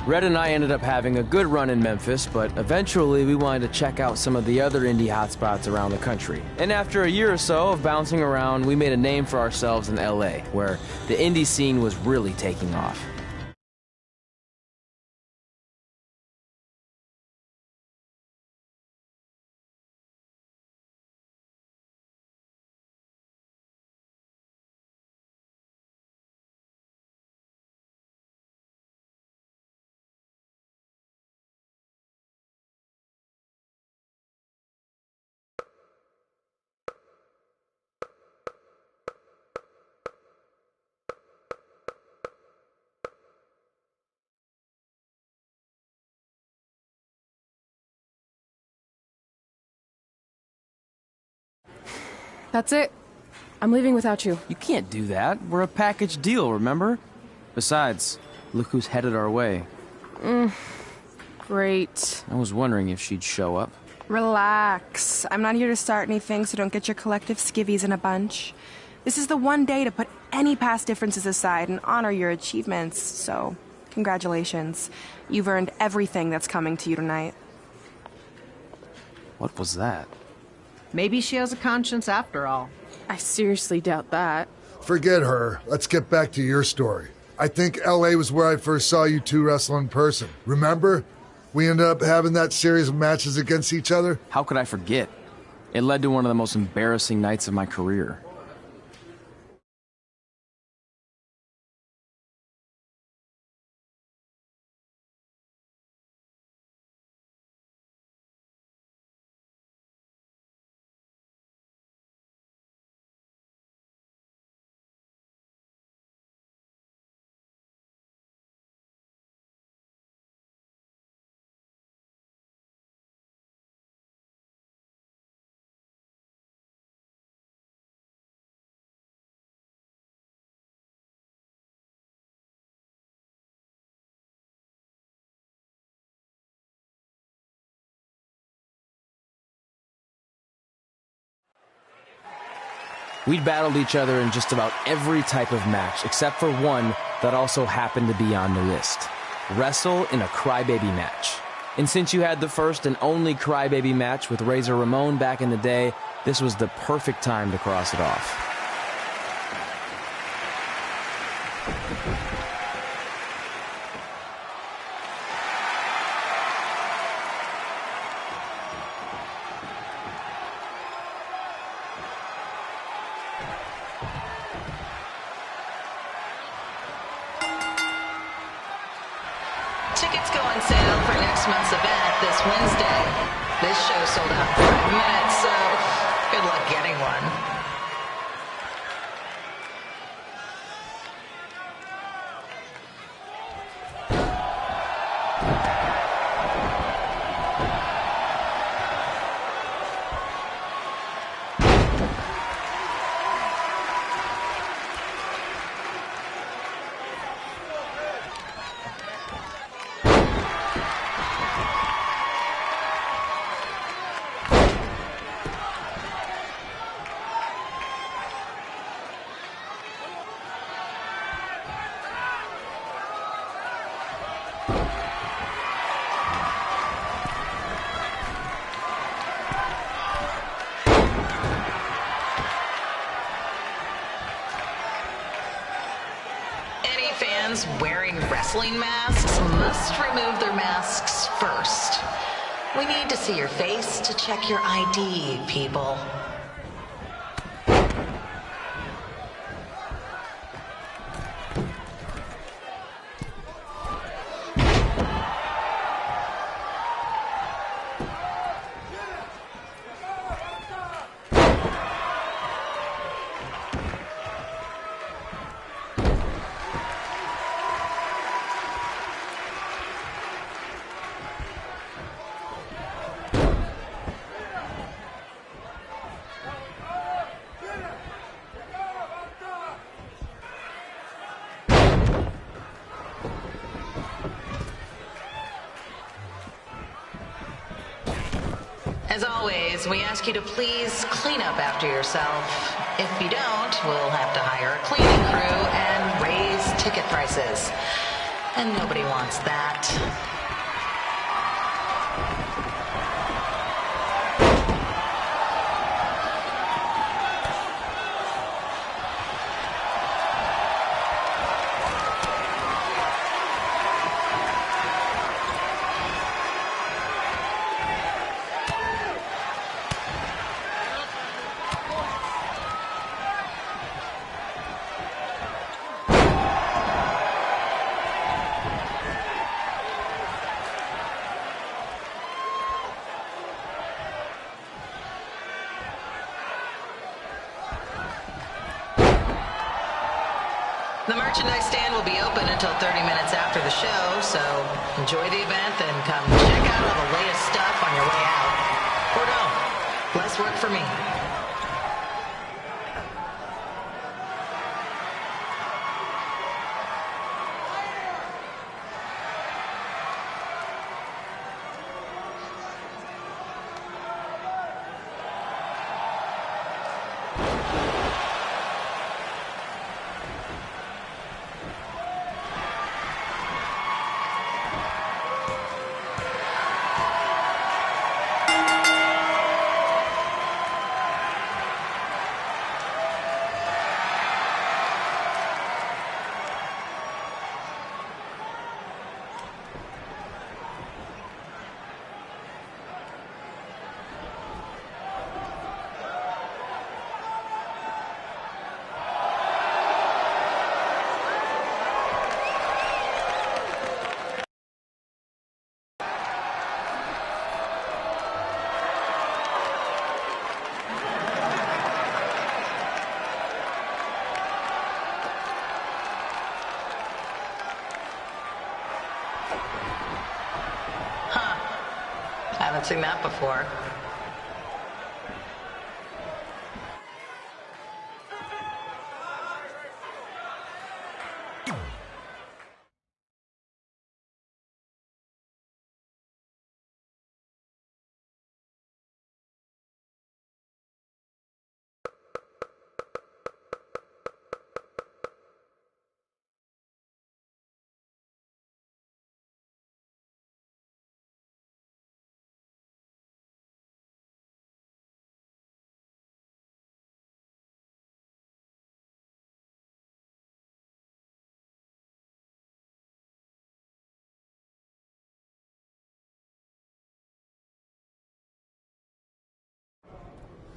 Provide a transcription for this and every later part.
Red and I ended up having a good run in Memphis, but eventually we wanted to check out some of the other indie hotspots around the country. And after a year or so of bouncing around, we made a name for ourselves in LA, where the indie scene was really taking off. That's it. I'm leaving without you. You can't do that. We're a package deal, remember? Besides, look who's headed our way. Great. I was wondering if she'd show up. Relax. I'm not here to start anything, so don't get your collective skivvies in a bunch. This is the one day to put any past differences aside and honor your achievements, so congratulations. You've earned everything that's coming to you tonight. What was that? Maybe she has a conscience after all. I seriously doubt that. Forget her. Let's get back to your story. I think LA was where I first saw you two wrestle in person. Remember? We ended up having that series of matches against each other. How could I forget? It led to one of the most embarrassing nights of my career. We'd battled each other in just about every type of match, except for one that also happened to be on the list. Wrestle in a crybaby match. And since you had the first and only crybaby match with Razor Ramon back in the day, this was the perfect time to cross it off. Tickets go on sale for next month's event this Wednesday. This show sold out in 5 minutes, so good luck getting one. Fans wearing wrestling masks must remove their masks first. We need to see your face to check your ID, people. As always, we ask you to please clean up after yourself. If you don't, we'll have to hire a cleaning crew and raise ticket prices. And nobody wants that. The merchandise stand will be open until 30 minutes after the show, so enjoy the event and come check out all the latest stuff on your way out. Or don't. Less work for me. Haven't seen that before.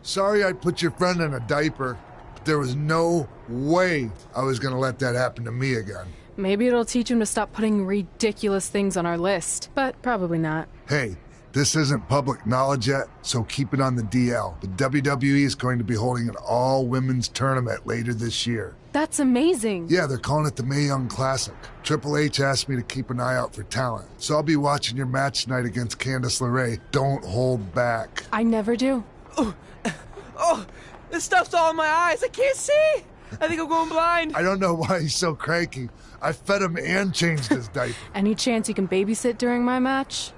Sorry I put your friend in a diaper, but there was no way I was gonna let that happen to me again. Maybe it'll teach him to stop putting ridiculous things on our list, but probably not. Hey, this isn't public knowledge yet, so keep it on the DL. The WWE is going to be holding an all-women's tournament later this year. That's amazing. Yeah, they're calling it the Mae Young Classic. Triple H asked me to keep an eye out for talent, so I'll be watching your match tonight against Candice LeRae. Don't hold back. I never do. Oh, this stuff's all in my eyes. I can't see. I think I'm going blind. I don't know why he's so cranky. I fed him and changed his diaper. Any chance you can babysit during my match?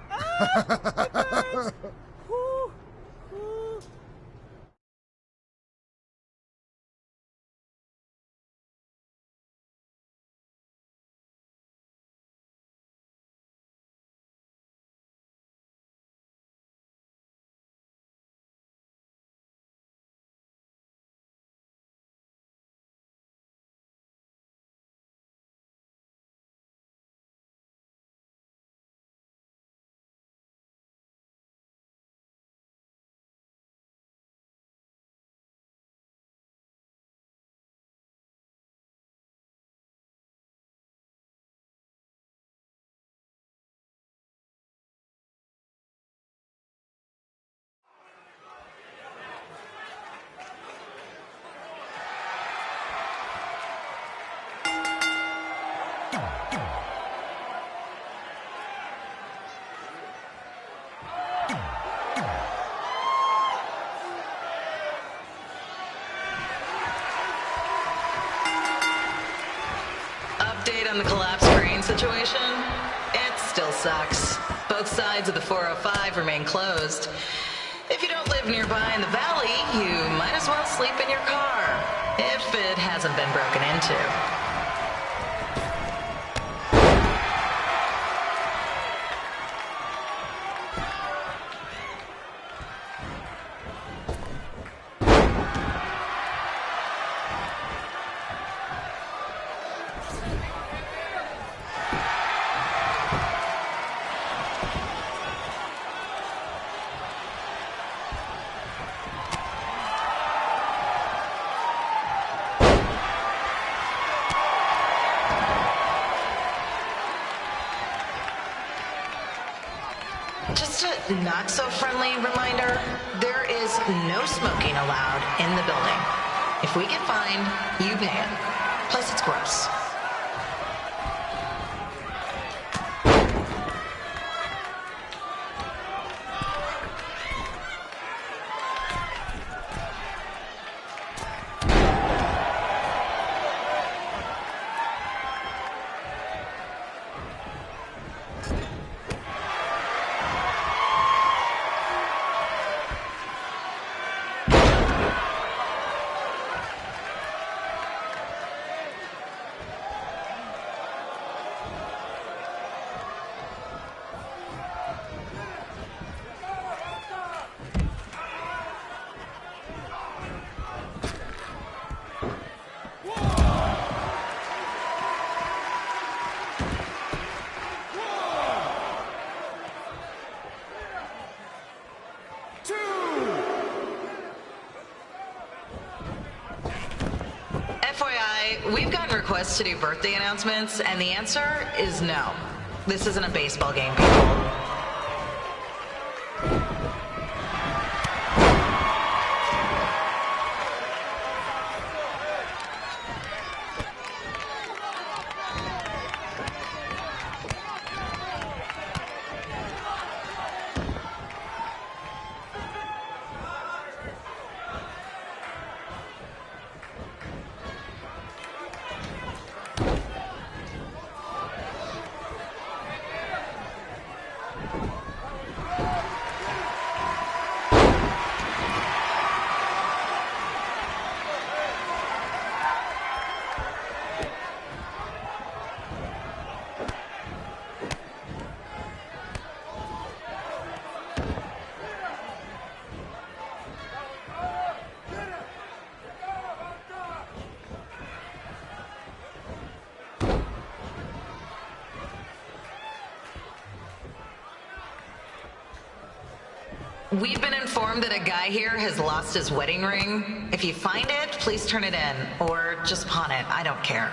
Update on the collapsed crane situation? It still sucks. Both sides of the 405 remain closed. If you don't live nearby in the valley, you might as well sleep in your car, if it hasn't been broken into. not so friendly reminder, there is no smoking allowed in the building. If we get fined, you pay it. Plus, it's gross. FYI, we've gotten requests to do birthday announcements, and the answer is no. This isn't a baseball game, people. We've been informed that a guy here has lost his wedding ring. If you find it, please turn it in, or just pawn it. I don't care.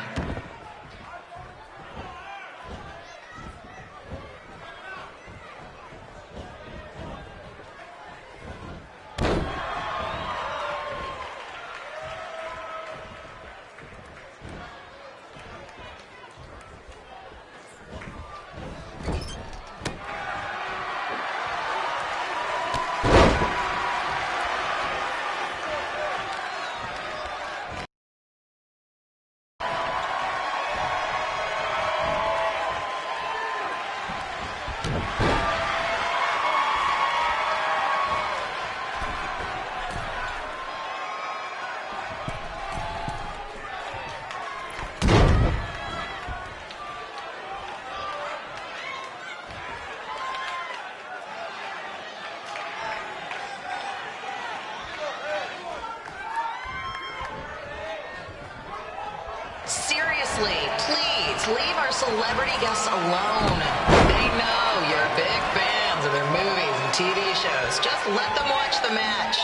Seriously, please leave our celebrity guests alone. They know you're big fans of their movies and TV shows. Just let them watch the match.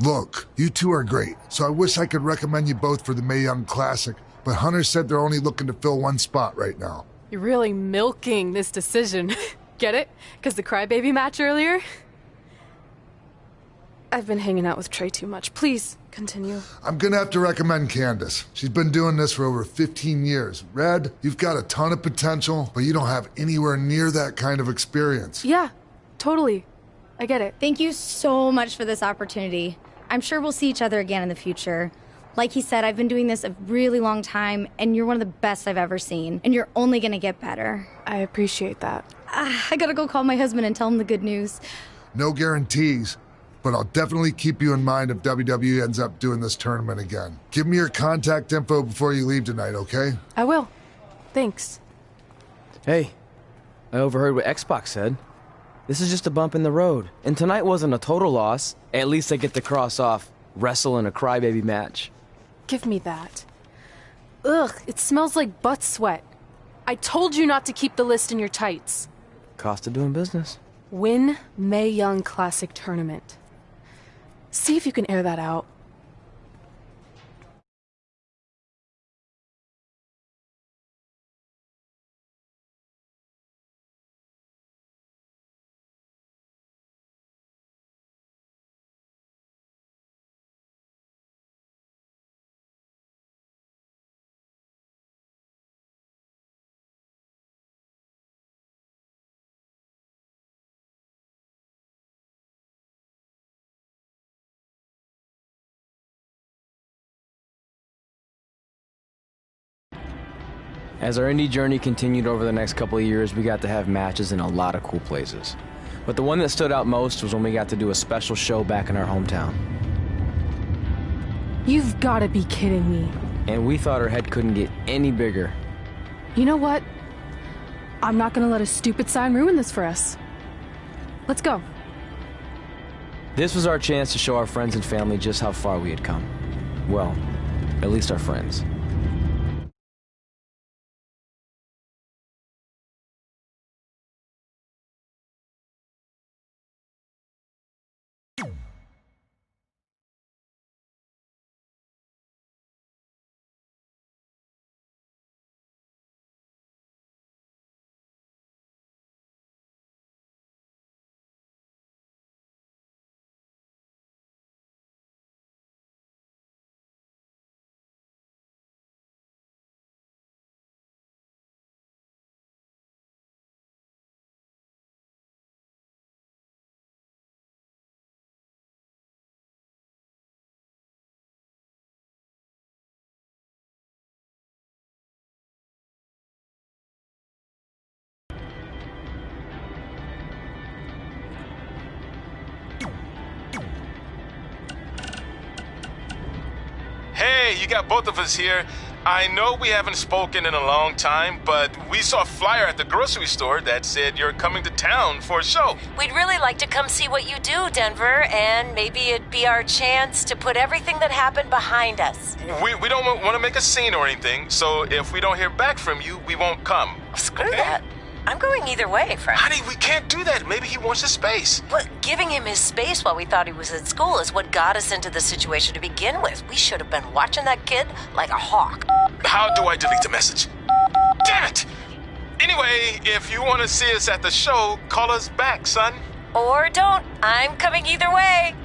Look, you two are great, so I wish I could recommend you both for the Mae Young Classic, but Hunter said they're only looking to fill one spot right now. You're really milking this decision. Get it? Because the crybaby match earlier? I've been hanging out with Trey too much. Please, continue. I'm gonna have to recommend Candace. She's been doing this for over 15 years. Red, you've got a ton of potential, but you don't have anywhere near that kind of experience. Yeah, totally. I get it. Thank you so much for this opportunity. I'm sure we'll see each other again in the future. Like he said, I've been doing this a really long time, and you're one of the best I've ever seen, and you're only gonna get better. I appreciate that. I gotta go call my husband and tell him the good news. No guarantees, but I'll definitely keep you in mind if WWE ends up doing this tournament again. Give me your contact info before you leave tonight, okay? I will. Thanks. Hey, I overheard what Xbox said. This is just a bump in the road, and tonight wasn't a total loss. At least I get to cross off wrestle in a crybaby match. Give me that. Ugh, it smells like butt sweat. I told you not to keep the list in your tights. Cost of doing business. Win Mae Young Classic Tournament. See if you can air that out. As our indie journey continued over the next couple of years, we got to have matches in a lot of cool places. But the one that stood out most was when we got to do a special show back in our hometown. You've gotta be kidding me. And we thought our head couldn't get any bigger. You know what? I'm not gonna let a stupid sign ruin this for us. Let's go. This was our chance to show our friends and family just how far we had come. Well, at least our friends. Hey, you got both of us here. I know we haven't spoken in a long time, but we saw a flyer at the grocery store that said you're coming to town for a show. We'd really like to come see what you do, Denver, and maybe it'd be our chance to put everything that happened behind us. We don't want to make a scene or anything, so if we don't hear back from you, we won't come. Screw that. I'm going either way, Frank. Honey, we can't do that. Maybe he wants his space. But giving him his space while we thought he was at school is what got us into the situation to begin with. We should have been watching that kid like a hawk. How do I delete the message? Damn it! Anyway, if you want to see us at the show, call us back, son. Or don't. I'm coming either way.